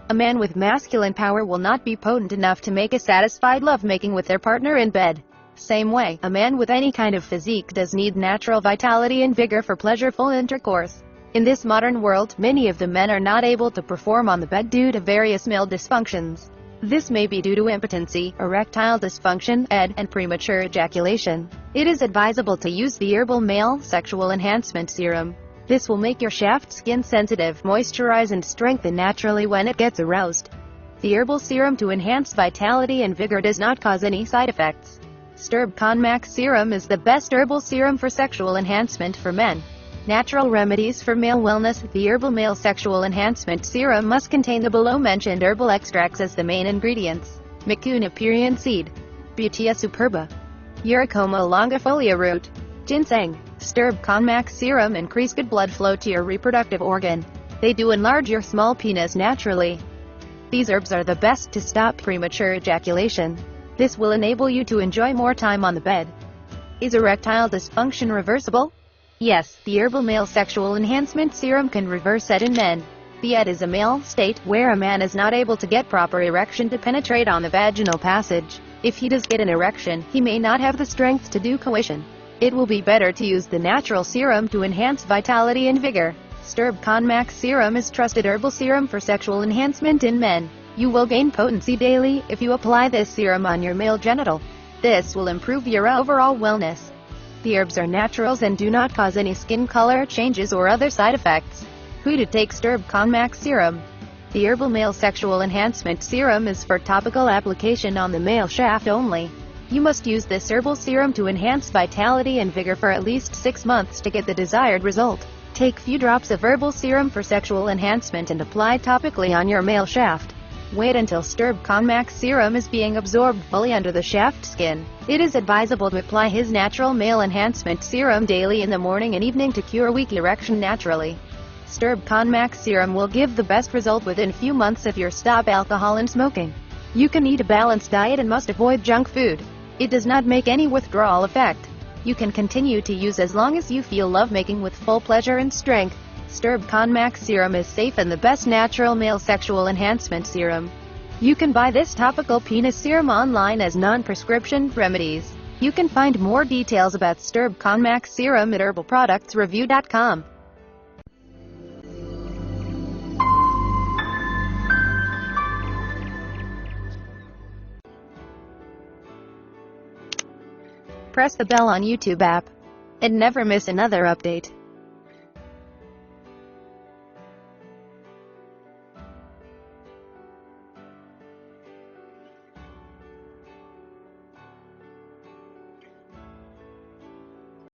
A man with masculine power will not be potent enough to make a satisfied lovemaking with their partner in bed. Same way, a man with any kind of physique does need natural vitality and vigor for pleasureful intercourse. In this modern world, many of the men are not able to perform on the bed due to various male dysfunctions. This may be due to impotency, erectile dysfunction, and premature ejaculation. It is advisable to use the Herbal Male Sexual Enhancement Serum. This will make your shaft skin sensitive, moisturize and strengthen naturally when it gets aroused. The herbal serum to enhance vitality and vigor does not cause any side effects. Stherb Conmax Serum is the best herbal serum for sexual enhancement for men. Natural remedies for male wellness. The Herbal Male Sexual Enhancement Serum must contain the below-mentioned herbal extracts as the main ingredients: Mucuna Purian seed, Butea superba, Uricoma longifolia root, ginseng. Stherb Conmax Serum increase good blood flow to your reproductive organ. They do enlarge your small penis naturally. These herbs are the best to stop premature ejaculation. This will enable you to enjoy more time on the bed. Is erectile dysfunction reversible? Yes, the Herbal Male Sexual Enhancement Serum can reverse it in men. The ED is a male state where a man is not able to get proper erection to penetrate on the vaginal passage. If he does get an erection, he may not have the strength to do coition. It will be better to use the natural serum to enhance vitality and vigor. Stherb Conmax Serum is trusted herbal serum for sexual enhancement in men. You will gain potency daily if you apply this serum on your male genital. This will improve your overall wellness. The herbs are naturals and do not cause any skin color changes or other side effects. Who to take Stherb Conmax Serum? The Herbal Male Sexual Enhancement Serum is for topical application on the male shaft only. You must use this herbal serum to enhance vitality and vigor for at least 6 months to get the desired result. Take few drops of herbal serum for sexual enhancement and apply topically on your male shaft. Wait until Stherb Conmax Serum is being absorbed fully under the shaft skin. It is advisable to apply his natural male enhancement serum daily in the morning and evening to cure weak erection naturally. Stherb Conmax Serum will give the best result within few months if you stop alcohol and smoking. You can eat a balanced diet and must avoid junk food. It does not make any withdrawal effect. You can continue to use as long as you feel lovemaking with full pleasure and strength. Stherb Conmax Serum is safe and the best natural male sexual enhancement serum. You can buy this topical penis serum online as non-prescription remedies. You can find more details about Stherb Conmax Serum at herbalproductsreview.com. Press the bell on YouTube app and never miss another update.